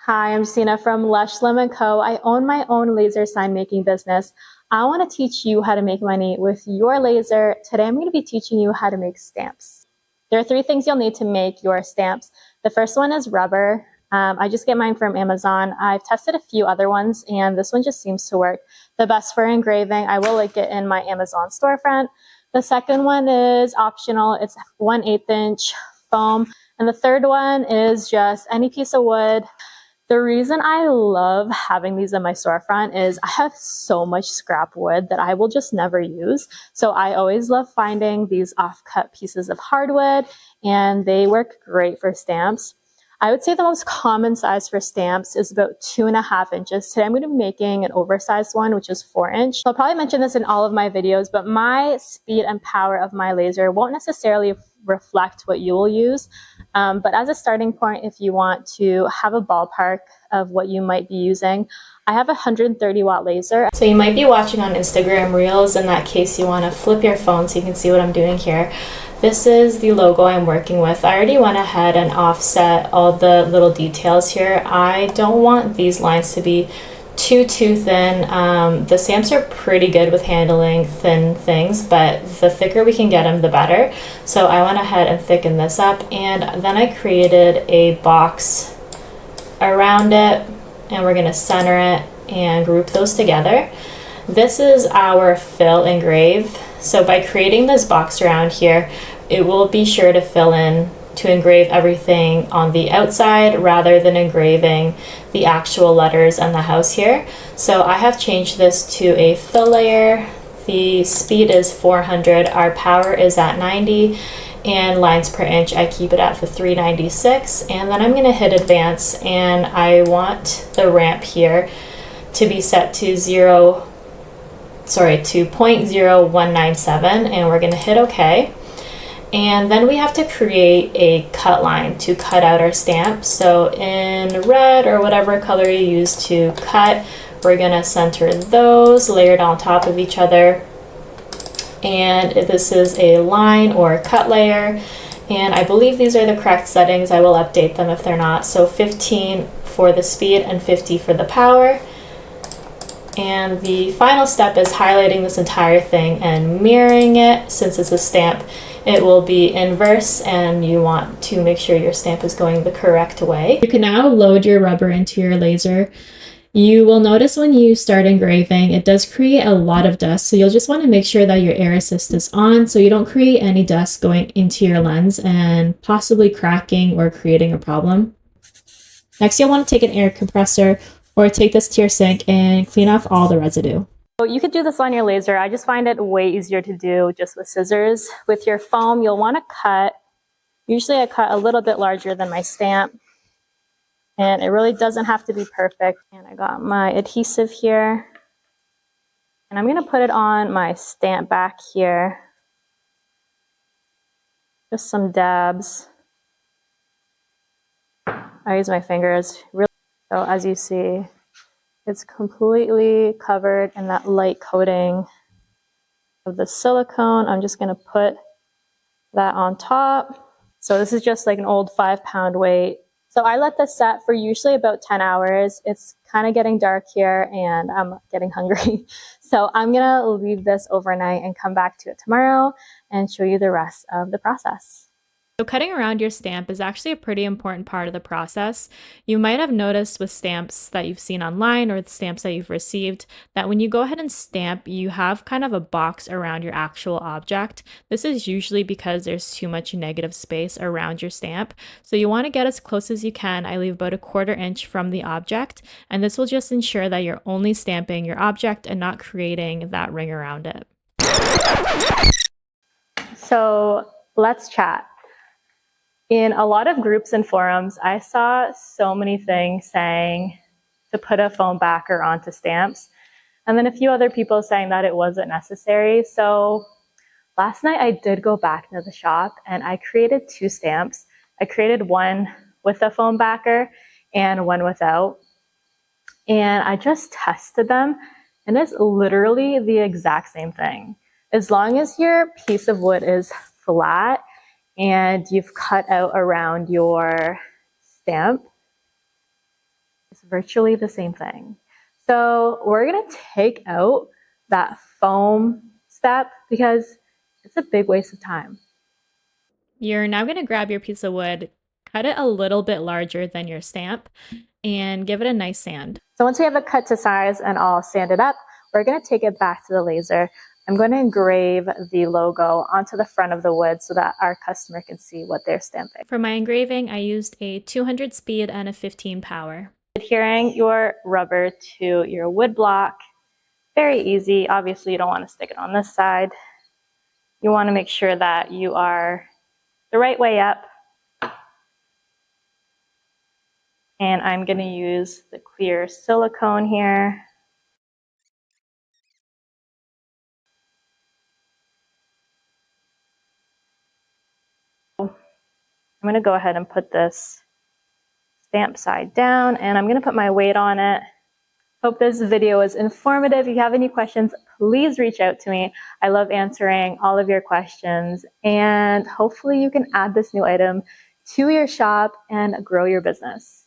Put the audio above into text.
Hi, I'm Sina from Lush Lemon Co. I own my own laser sign making business. I want to teach you how to make money with your laser. Today I'm going to be teaching you how to make stamps. There are three things you'll need to make your stamps. The first one is rubber. I just get mine from Amazon. I've tested a few other ones and this one just seems to work the best for engraving. I will link it in my Amazon storefront. The second one is optional. It's 1/8 inch foam. And the third one is just any piece of wood. The reason I love having these in my storefront is I have so much scrap wood that I will just never use. So I always love finding these off-cut pieces of hardwood, and they work great for stamps. I would say the most common size for stamps is about 2.5 inches. Today I'm going to be making an oversized one, which is 4 inch. I'll probably mention this in all of my videos, but my speed and power of my laser won't necessarily reflect what you will use. But as a starting point, if you want to have a ballpark of what you might be using, I have a 130 watt laser. So you might be watching on Instagram Reels. In that case, you want to flip your phone so you can see what I'm doing here. This is the logo I'm working with. I already went ahead and offset all the little details here. I don't want these lines to be too thin. The stamps are pretty good with handling thin things, but the thicker we can get them, the better. So I went ahead and thickened this up, and then I created a box around it, and we're gonna center it and group those together. This is our fill engrave. So by creating this box around here, it will be sure to fill in to engrave everything on the outside rather than engraving the actual letters and the house here. So I have changed this to a fill layer. The speed is 400, our power is at 90, and lines per inch, I keep it at the 396. And then I'm gonna hit advance, and I want the ramp here to be set to 0.0197, and we're gonna hit OK. And then we have to create a cut line to cut out our stamp. So in red or whatever color you use to cut, we're gonna center those layered on top of each other. And if this is a line or a cut layer, and I believe these are the correct settings, I will update them if they're not. So 15 for the speed and 50 for the power. And the final step is highlighting this entire thing and mirroring it. Since it's a stamp, it will be inverse, and you want to make sure your stamp is going the correct way. You can now load your rubber into your laser. You will notice when you start engraving, it does create a lot of dust. So you'll just want to make sure that your air assist is on so you don't create any dust going into your lens and possibly cracking or creating a problem. Next, you'll want to take an air compressor or take this to your sink and clean off all the residue. So you could do this on your laser. I just find it way easier to do just with scissors. With your foam, you'll want to cut. Usually I cut a little bit larger than my stamp, and it really doesn't have to be perfect. And I got my adhesive here, and I'm going to put it on my stamp back here. Just some dabs. I use my fingers. So as you see, it's completely covered in that light coating of the silicone. I'm just going to put that on top. So this is just like an old 5-pound weight. So I let this set for usually about 10 hours. It's kind of getting dark here and I'm getting hungry. So I'm going to leave this overnight and come back to it tomorrow and show you the rest of the process. So cutting around your stamp is actually a pretty important part of the process. You might have noticed with stamps that you've seen online or the stamps that you've received that when you go ahead and stamp, you have kind of a box around your actual object. This is usually because there's too much negative space around your stamp. So you want to get as close as you can. I leave about 1/4 inch from the object, and this will just ensure that you're only stamping your object and not creating that ring around it. So let's chat. In a lot of groups and forums, I saw so many things saying to put a foam backer onto stamps, and then a few other people saying that it wasn't necessary. So last night I did go back to the shop and I created 2 stamps. I created one with a foam backer and one without. And I just tested them, and it's literally the exact same thing. As long as your piece of wood is flat and you've cut out around your stamp, It's virtually the same thing. So we're gonna take out that foam step because it's a big waste of time. You're now going to grab your piece of wood, cut it a little bit larger than your stamp, and give it a nice sand. So once we have it cut to size and all sanded up, we're going to take it back to the laser. I'm going to engrave the logo onto the front of the wood so that our customer can see what they're stamping. For my engraving, I used a 200 speed and a 15 power. Adhering your rubber to your wood block, very easy. Obviously, you don't want to stick it on this side. You want to make sure that you are the right way up. And I'm going to use the clear silicone here. I'm going to go ahead and put this stamp side down, and I'm going to put my weight on it. Hope this video was informative. If you have any questions, please reach out to me. I love answering all of your questions, and hopefully you can add this new item to your shop and grow your business.